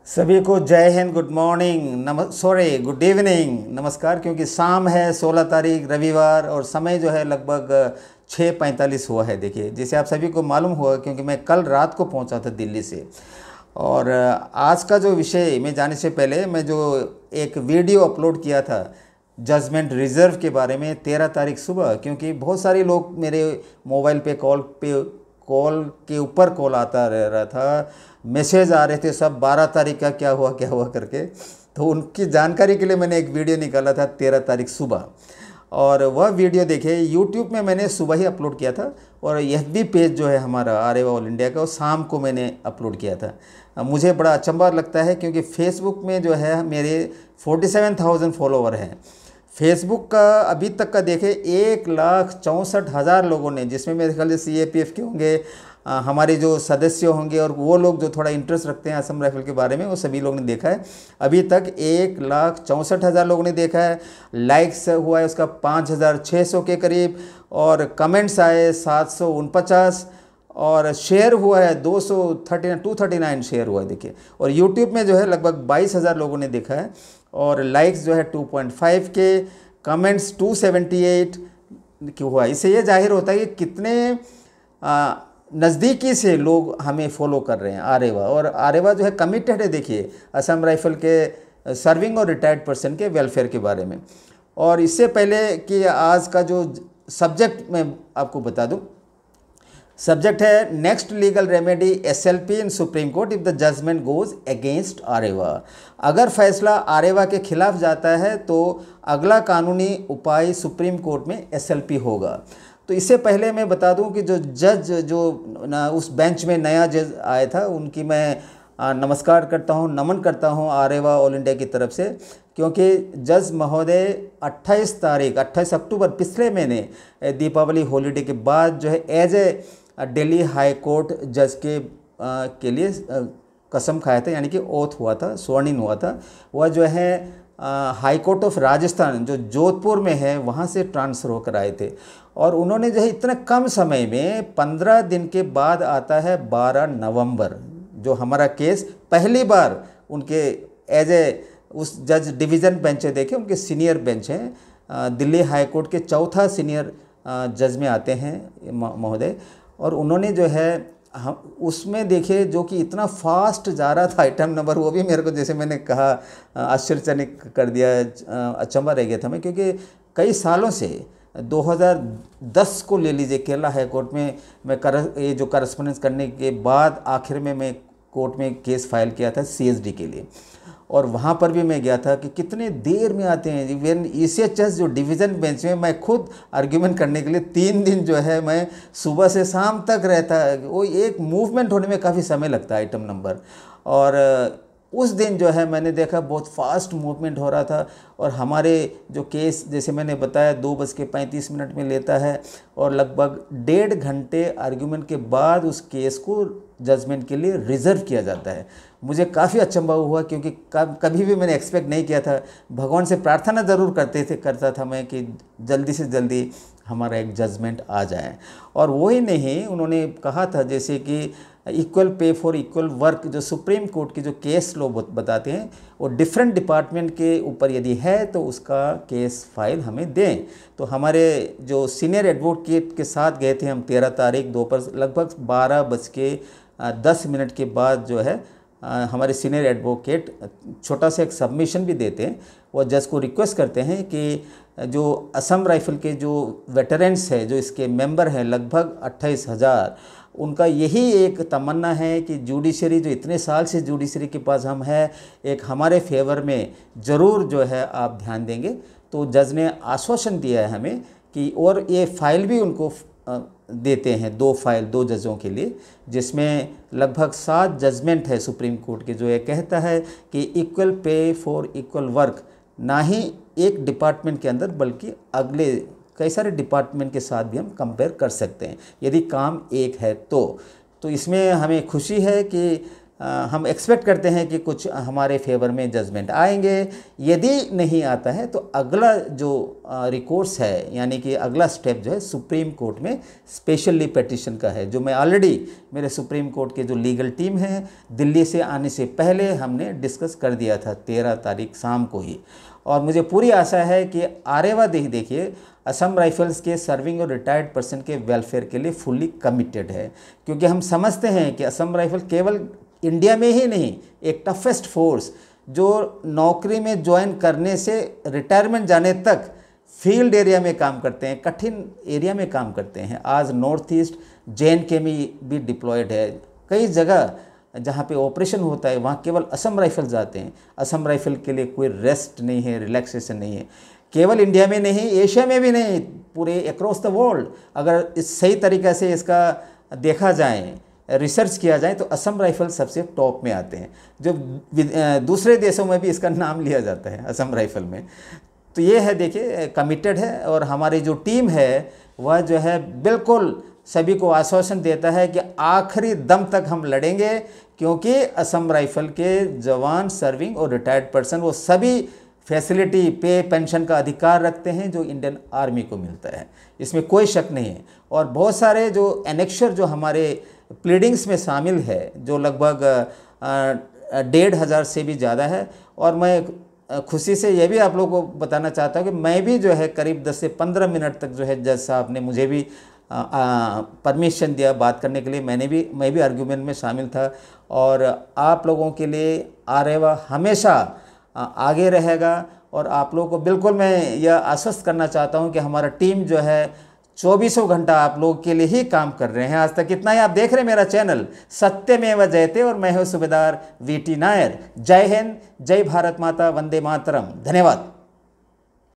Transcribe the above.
सभी को जय Hind, good morning, good evening, नमस्कार। क्योंकि शाम है 16 तारीख रविवार और समय जो है लगभग 6:45 हुआ है। देखिए, जैसे आप सभी को मालूम हुआ क्योंकि मैं कल रात को पहुंचा था दिल्ली से। और आज का जो विषय में जाने से पहले मैं जो एक वीडियो अपलोड किया था जजमेंट रिज़र्व के बारे में 13 तारीख सुबह, क्योंकि बहुत सारे लोग मेरे मोबाइल पे कॉल के ऊपर कॉल आता रह रहा था, मैसेज आ रहे थे सब 12 तारीख का क्या हुआ करके। तो उनकी जानकारी के लिए मैंने एक वीडियो निकाला था 13 तारीख सुबह, और वह वीडियो देखे यूट्यूब में मैंने सुबह ही अपलोड किया था। और FB पेज जो है हमारा आरेवा ऑल इंडिया का, वो शाम को मैंने अपलोड किया था। मुझे बड़ा अचंभा लगता है क्योंकि फेसबुक में जो है मेरे 47,000 फॉलोवर हैं। फेसबुक का अभी तक का देखें 1,64,000 लोगों ने, जिसमें मेरे ख्याल से CAPF के होंगे, हमारे जो सदस्य होंगे और वो लोग जो थोड़ा इंटरेस्ट रखते हैं असम राइफल के बारे में, वो सभी लोग ने देखा है। अभी तक 1,64,000 लोगों ने देखा है। लाइक्स हुआ है उसका 5,600 के करीब, और कमेंट्स आए 749, और शेयर हुआ है 239 शेयर हुआ है। देखिए, और यूट्यूब में जो है लगभग 22,000 लोगों ने देखा है, और लाइक्स जो है 2.5 के, कमेंट्स 278 क्यों हुआ। इससे ये जाहिर होता है कि कितने नज़दीकी से लोग हमें फॉलो कर रहे हैं आरेवा। और आरेवा जो है कमिटेड है, देखिए, असम राइफल के सर्विंग और रिटायर्ड पर्सन के वेलफेयर के बारे में। और इससे पहले कि आज का जो सब्जेक्ट मैं आपको बता दूं, सब्जेक्ट है next legal remedy SLP in supreme court if the judgement goes against आरेवा। अगर फैसला आरेवा के खिलाफ जाता है तो अगला कानूनी उपाय सुप्रीम कोर्ट में SLP होगा। तो इससे पहले मैं बता दूं कि जो जज उस बेंच में नया जज आया था, उनकी मैं नमस्कार करता हूं, नमन करता हूं आरेवा ऑल इंडिया की तरफ से। क्योंकि जज महोदय 28 अक्टूबर पिछले महीने दीपावली हॉलीडे के बाद जो है as a Delhi high court जज के लिए कसम खाया था, यानी कि ओथ हुआ था, स्वर्णिन हुआ था। वह जो है हाई कोर्ट ऑफ राजस्थान जो जोधपुर में है वहाँ से ट्रांसफ़र होकर आए थे। और उन्होंने जो है इतने कम समय में 15 दिन के बाद आता है 12 नवंबर, जो हमारा केस पहली बार उनके एज ए उस जज डिवीज़न बेंच है, देखे उनके सीनियर बेंच हैं, दिल्ली हाई कोर्ट के चौथा सीनियर जज में आते हैं महोदय। और उन्होंने जो है हम उसमें देखे जो कि इतना फास्ट जा रहा था आइटम नंबर, वो भी मेरे को, जैसे मैंने कहा, आश्चर्यजनक कर दिया, अचंभा रह गया था मैं। क्योंकि कई सालों से 2010 को ले लीजिए, केरला हाई कोर्ट में मैं ये जो करस्पॉन्डेंस करने के बाद आखिर में मैं कोर्ट में केस फाइल किया था CSD के लिए, और वहाँ पर भी मैं गया था कि कितने देर में आते हैं। इवन ECHS जो डिवीज़न बेंच में मैं खुद आर्ग्यूमेंट करने के लिए 3 दिन जो है मैं सुबह से शाम तक रहता, वो एक मूवमेंट होने में काफ़ी समय लगता है आइटम नंबर। और उस दिन जो है मैंने देखा बहुत फास्ट मूवमेंट हो रहा था। और हमारे जो केस, जैसे मैंने बताया, 2:35 में लेता है, और लगभग 1.5 घंटे आर्ग्यूमेंट के बाद उस केस को जजमेंट के लिए रिज़र्व किया जाता है। मुझे काफ़ी अचंभा हुआ क्योंकि कभी भी मैंने एक्सपेक्ट नहीं किया था। भगवान से प्रार्थना ज़रूर करता था मैं कि जल्दी से जल्दी हमारा एक जजमेंट आ जाए। और वही नहीं, उन्होंने कहा था जैसे कि equal pay for equal work, जो सुप्रीम कोर्ट के जो केस लो बताते हैं, वो डिफरेंट डिपार्टमेंट के ऊपर यदि है तो उसका केस फाइल हमें दें। तो हमारे जो सीनियर एडवोकेट के साथ गए थे हम 13 तारीख दोपहर लगभग 12:10 के बाद जो है हमारे सीनियर एडवोकेट छोटा सा एक सबमिशन भी देते हैं। वो जज को रिक्वेस्ट करते हैं कि जो असम राइफल के जो वेटरन्स है, जो इसके मेंबर हैं लगभग 28,000, उनका यही एक तमन्ना है कि जुडिशरी, जो इतने साल से जुडिशरी के पास हम है, एक हमारे फेवर में ज़रूर जो है आप ध्यान देंगे। तो जज ने आश्वासन दिया है हमें कि, और ये फाइल भी उनको देते हैं, 2 फाइल 2 जजों के लिए, जिसमें लगभग 7 जजमेंट है सुप्रीम कोर्ट के, जो ये कहता है कि equal pay for equal work ना ही एक डिपार्टमेंट के अंदर बल्कि अगले कई सारे डिपार्टमेंट के साथ भी हम कंपेयर कर सकते हैं यदि काम एक है तो इसमें हमें खुशी है कि हम एक्सपेक्ट करते हैं कि कुछ हमारे फेवर में जजमेंट आएंगे। यदि नहीं आता है तो अगला जो रिकोर्स है, यानी कि अगला स्टेप जो है सुप्रीम कोर्ट में स्पेशली पिटीशन का है, जो मैं ऑलरेडी मेरे सुप्रीम कोर्ट के जो लीगल टीम है दिल्ली से आने से पहले हमने डिस्कस कर दिया था 13 तारीख शाम को ही। और मुझे पूरी आशा है कि आरेवा देखिए असम राइफल्स के सर्विंग और रिटायर्ड पर्सन के वेलफेयर के लिए फुल्ली कमिटेड है, क्योंकि हम समझते हैं कि असम राइफल केवल इंडिया में ही नहीं, एक टफेस्ट फोर्स जो नौकरी में ज्वाइन करने से रिटायरमेंट जाने तक फील्ड एरिया में काम करते हैं, कठिन एरिया में काम करते हैं। आज नॉर्थ ईस्ट JNK में भी डिप्लॉयड है, कई जगह जहाँ पे ऑपरेशन होता है वहाँ केवल असम राइफल जाते हैं। असम राइफल के लिए कोई रेस्ट नहीं है, रिलैक्सेशन नहीं है, केवल इंडिया में नहीं, एशिया में भी नहीं, पूरे अक्रॉस द वर्ल्ड। अगर इस सही तरीक़े से इसका देखा जाए, रिसर्च किया जाए, तो असम राइफल सबसे टॉप में आते हैं, जो दूसरे देशों में भी इसका नाम लिया जाता है असम राइफल में। तो ये है, देखिए कमिटेड है, और हमारी जो टीम है वह जो है बिल्कुल सभी को आश्वासन देता है कि आखिरी दम तक हम लड़ेंगे, क्योंकि असम राइफल के जवान, सर्विंग और रिटायर्ड पर्सन वो सभी फैसिलिटी, पे, पेंशन का अधिकार रखते हैं जो इंडियन आर्मी को मिलता है, इसमें कोई शक नहीं है। और बहुत सारे जो एनेक्शर जो हमारे प्लीडिंग्स में शामिल है, जो लगभग 1,500 से भी ज़्यादा है। और मैं खुशी से ये भी आप लोगों को बताना चाहता हूँ कि मैं भी जो है करीब 10 से 15 मिनट तक जो है जज साहब ने मुझे भी परमिशन दिया बात करने के लिए। मैं भी आर्ग्यूमेंट में शामिल था, और आप लोगों के लिए आरेवा हमेशा आगे रहेगा। और आप लोगों को बिल्कुल मैं यह आश्वस्त करना चाहता हूं कि हमारा टीम जो है 24 घंटा आप लोगों के लिए ही काम कर रहे हैं। आज तक इतना ही। आप देख रहे हैं मेरा चैनल सत्यमेव जयते, और मैं हूं सूबेदार VT नायर। जय हिंद, जय भारत माता, वंदे मातरम। धन्यवाद।